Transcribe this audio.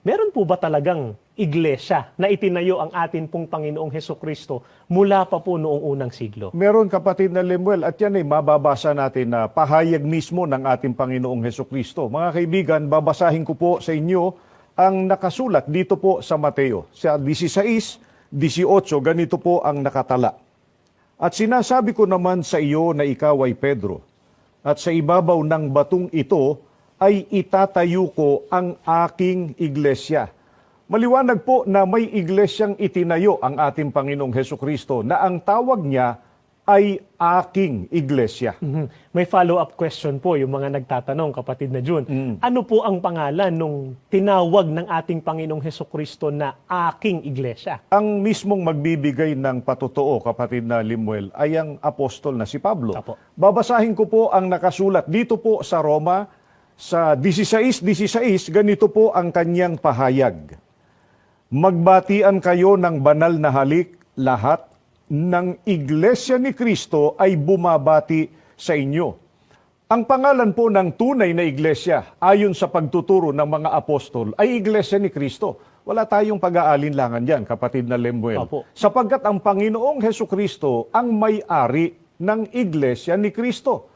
Meron po ba talagang iglesia na itinayo ang atin pong Panginoong Hesukristo mula pa po noong unang siglo? Meron, kapatid na Lemuel, at yan ay mababasa natin na pahayag mismo ng ating Panginoong Hesukristo. Mga kaibigan, babasahin ko po sa inyo ang nakasulat dito po sa Mateo. Sa 16:18, ganito po ang nakatala. At sinasabi ko naman sa iyo na ikaw ay Pedro, at sa ibabaw ng batong ito ay itatayo ko ang aking iglesia. Maliwanag po na may iglesyang itinayo ang ating Panginoong Hesukristo na ang tawag niya ay aking iglesia. May follow-up question po yung mga nagtatanong, kapatid na Jun. Ano po ang pangalan nung tinawag ng ating Panginoong Hesukristo na aking iglesia? Ang mismong magbibigay ng patotoo, kapatid na Limuel, ay ang apostol na si Pablo. Apo. Babasahin ko po ang nakasulat dito po sa Roma, sa 16:16, ganito po ang kanyang pahayag. Magbatian kayo ng banal na halik, lahat ng Iglesia ni Kristo ay bumabati sa inyo. Ang pangalan po ng tunay na iglesia, ayon sa pagtuturo ng mga apostol, ay Iglesia ni Kristo. Wala tayong pag-aalinlangan dyan, kapatid na Lemuel. Opo. Sapagkat ang Panginoong Hesukristo ang may-ari ng Iglesia ni Kristo.